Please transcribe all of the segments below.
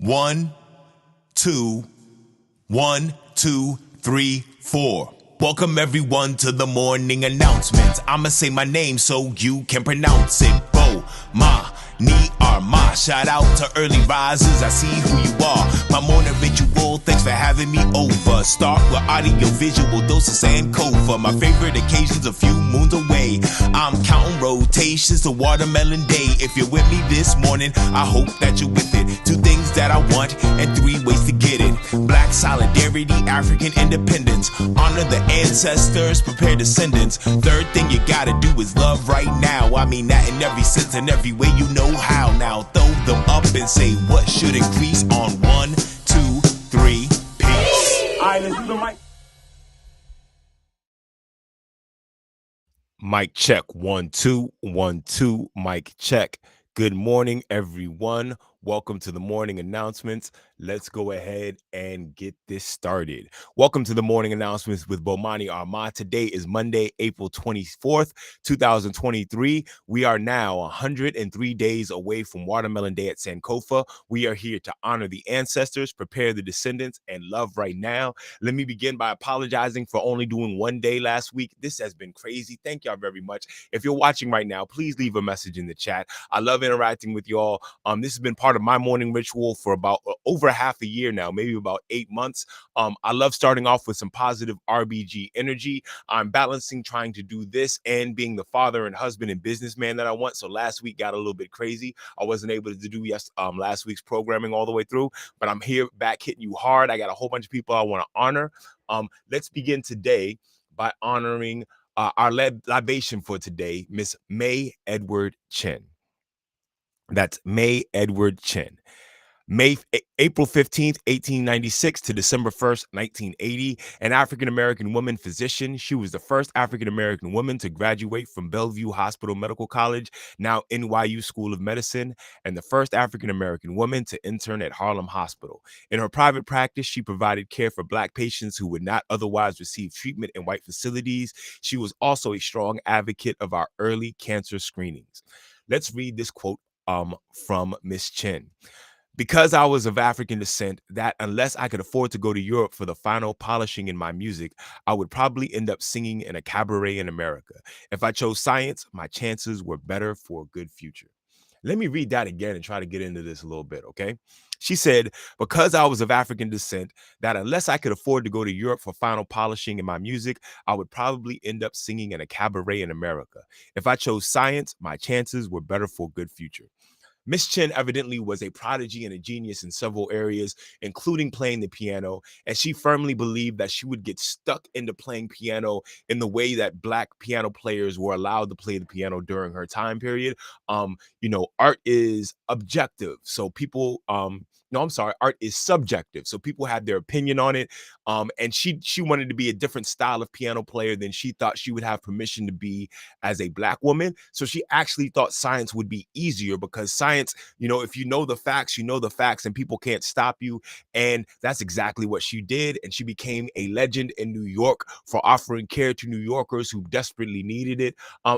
1, 2, 1, 2, 3, 4. Welcome everyone to the morning announcement. I'ma say my name so you can pronounce it. Bomani Armah. Shout out to early risers, I see who you are. My morning ritual, thanks for having me over. Start with audiovisual, dose of Sankofa. My favorite occasions a few moons away. I'm counting rotations to watermelon day. If you're with me this morning, I hope that you're with it. 2 things that I want and 3 ways to get it. Black solidarity, African independence. Honor the ancestors, prepare descendants. 3rd thing you gotta do is love right now. I mean that in every sense and every way you know how. Now throw them up and say what should increase on 1, 2, 3, peace. Alright, let's do the mic. Mic check, 1, 2, 1, 2, mic check. Good morning, everyone. Welcome to the morning announcements. Let's go ahead and get this started. Welcome to the morning announcements with Bomani Armah. Today is Monday, April 24th, 2023. We are now 103 days away from Watermelon Day at Sankofa. We are here to honor the ancestors, prepare the descendants, and love right now. Let me begin by apologizing for only doing 1 day last week. This has been crazy. Thank y'all very much. If you're watching right now, please leave a message in the chat. I love interacting with y'all. This has been part of my morning ritual for about over half a year now, maybe about 8 months. I love starting off with some positive RBG energy. I'm balancing trying to do this and being the father and husband and businessman that I want. So last week got a little bit crazy. I wasn't able to do last week's programming all the way through, but I'm here back hitting you hard. I got a whole bunch of people I want to honor. Let's begin today by honoring our libation for today, Miss May Edward Chinn. That's May Edward Chinn. April 15th, 1896 to December 1st, 1980, an African-American woman physician. She was the first African-American woman to graduate from Bellevue Hospital Medical College, now NYU School of Medicine, and the first African-American woman to intern at Harlem Hospital. In her private practice, she provided care for Black patients who would not otherwise receive treatment in white facilities. She was also a strong advocate of our early cancer screenings. Let's read this quote from Miss Chinn. Because I was of African descent, that unless I could afford to go to Europe for the final polishing in my music, I would probably end up singing in a cabaret in America. If I chose science, my chances were better for a good future. Let me read that again and try to get into this a little bit, okay? She said, because I was of African descent, that unless I could afford to go to Europe for final polishing in my music, I would probably end up singing in a cabaret in America. If I chose science, my chances were better for a good future. Miss Chinn evidently was a prodigy and a genius in several areas, including playing the piano, and she firmly believed that she would get stuck into playing piano in the way that Black piano players were allowed to play the piano during her time period. Art is objective, so people art is subjective, so people had their opinion on it. And she wanted to be a different style of piano player than she thought she would have permission to be as a Black woman. So she actually thought science would be easier because science, if you know the facts, and people can't stop you. And that's exactly what she did. And she became a legend in New York for offering care to New Yorkers who desperately needed it. I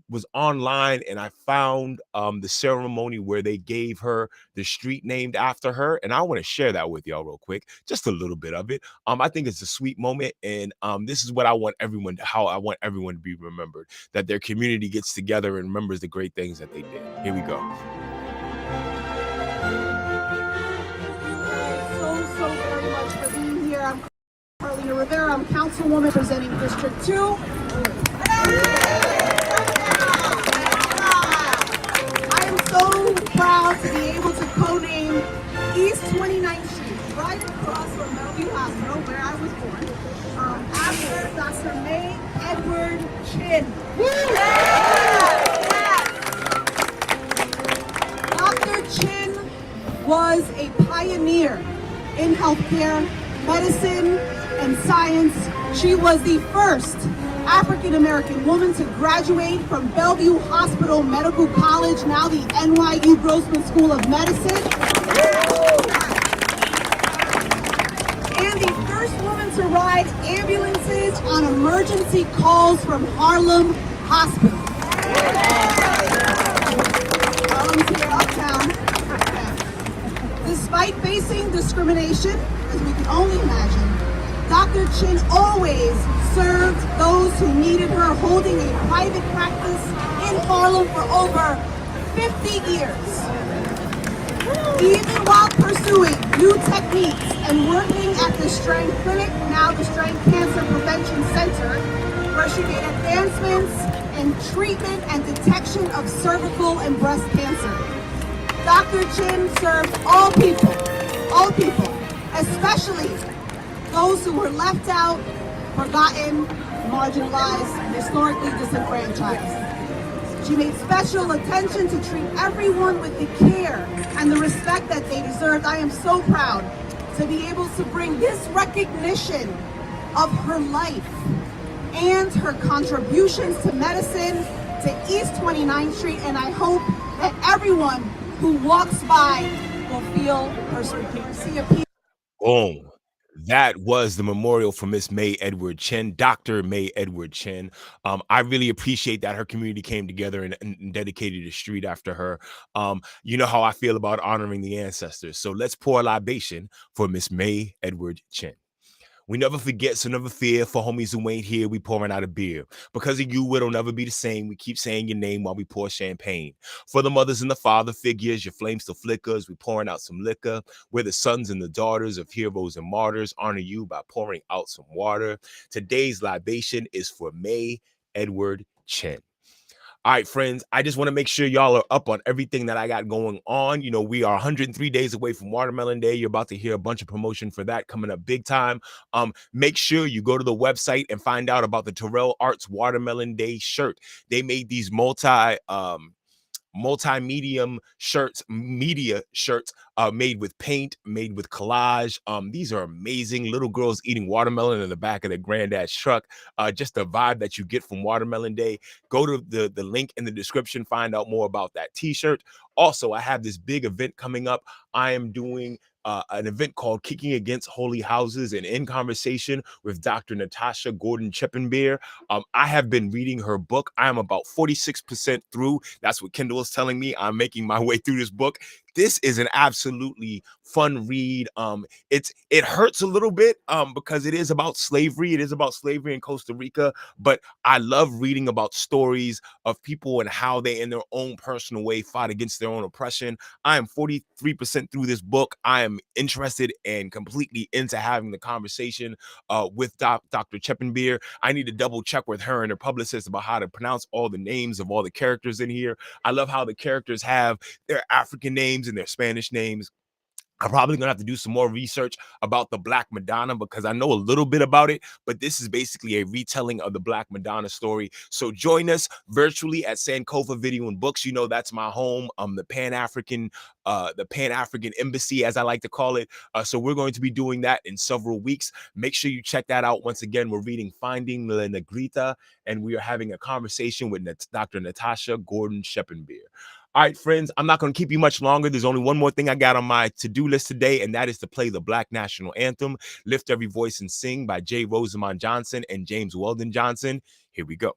was online and I found the ceremony where they gave her the street named after her, and I want to share that with y'all real quick, just a little bit of it. I think it's a sweet moment, and this is what how I want everyone to be remembered, that their community gets together and remembers the great things that they did. Here we go. So very much for being here. I'm Carolina Rivera. I'm Councilwoman representing District 2. So proud to be able to co-name East 29th Street, right across from Bellevue Hospital, where I was born, after Dr. May Edward Chinn. Dr. Chinn was a pioneer in healthcare, medicine, and science. She was the first African-American woman to graduate from Bellevue Hospital Medical College, now the NYU Grossman School of Medicine. And the first woman to ride ambulances on emergency calls from Harlem Hospital. Harlem's here uptown. Dr. Chinn always served those who needed her, holding a private practice in Harlem for over 50 years. Even while pursuing new techniques and working at the Strang Clinic, now the Strang Cancer Prevention Center, where she made advancements in treatment and detection of cervical and breast cancer. Dr. Chinn served all people, especially those who were left out, forgotten, marginalized, historically disenfranchised. She made special attention to treat everyone with the care and the respect that they deserved. I am so proud to be able to bring this recognition of her life and her contributions to medicine to East 29th Street, and I hope that everyone who walks by will feel her spirit. Boom. That was the memorial for Miss May Edward Chinn, Dr. May Edward Chinn. I really appreciate that her community came together and dedicated a street after her. You know how I feel about honoring the ancestors. So let's pour a libation for Miss May Edward Chinn. We never forget, so never fear. For homies who ain't here, we pouring out a beer. Because of you, it'll never be the same. We keep saying your name while we pour champagne. For the mothers and the father figures, your flame still flickers. We pouring out some liquor. We're the sons and the daughters of heroes and martyrs. Honor you by pouring out some water. Today's libation is for May Edward Chinn. All right, friends, I just want to make sure y'all are up on everything that I got going on. You know, we are 103 days away from Watermelon Day. You're about to hear a bunch of promotion for that coming up big time. Make sure you go to the website and find out about the Terrell Arts Watermelon Day shirt. They made these multi-medium shirts, media shirts, made with paint, made with collage. These are amazing. Little girls eating watermelon in the back of their granddad's truck. Just the vibe that you get from Watermelon Day. Go to the link in the description, find out more about that t-shirt. Also, I have this big event coming up. I am doing an event called Kicking Against Holy Houses, and in conversation with Dr. Natasha Gordon-Chippenbeer. I have been reading her book. I am about 46% through. That's what Kindle is telling me. I'm making my way through this book. This is an absolutely fun read. It hurts a little bit because it is about slavery. It is about slavery in Costa Rica, but I love reading about stories of people and how they, in their own personal way, fought against their own oppression. I am 43% through this book. I am interested and completely into having the conversation with Dr. Chippenbeer. I need to double check with her and her publicist about how to pronounce all the names of all the characters in here. I love how the characters have their African names and their Spanish names. I'm probably gonna have to do some more research about the Black Madonna because I know a little bit about it, but this is basically a retelling of the Black Madonna story. So join us virtually at Sankofa Video and Books. You know, that's my home. The Pan-African Embassy, as I like to call it. So we're going to be doing that in several weeks. Make sure you check that out. Once again, we're reading Finding La Negrita, and we are having a conversation with Dr. Natasha Gordon-Chippenbeer. All right, friends, I'm not going to keep you much longer. There's only one more thing I got on my to-do list today, and that is to play the Black National Anthem, Lift Every Voice and Sing by J. Rosamond Johnson and James Weldon Johnson. Here we go.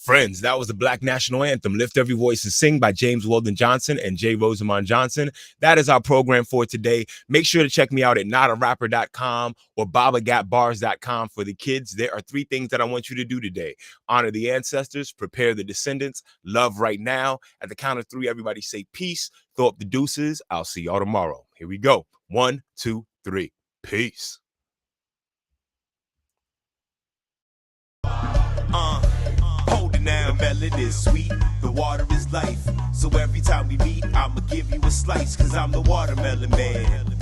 Friends, that was the Black National Anthem, Lift Every Voice and Sing by James Weldon Johnson and J. Rosamond Johnson. That is our program for today. Make sure to check me out at notarapper.com or babagapbars.com for the kids. There are 3 things that I want you to do today. Honor the ancestors, prepare the descendants, love right now. At the count of 3, everybody say peace, throw up the deuces. I'll see y'all tomorrow. Here we go. 1, 2, 3. Peace. Hold it now. The melon is sweet, the water is life. So every time we meet, I'ma give you a slice, cause I'm the watermelon man.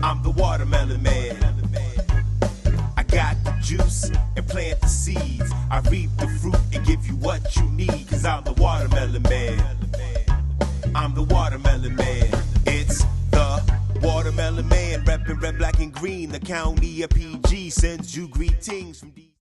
I'm the watermelon man. I got the juice and plant the seeds. I reap the fruit and give you what you need, cause I'm the watermelon man. I'm the watermelon man. It's the watermelon man, reppin' red, black, and green. The county of PG sends you greetings from D.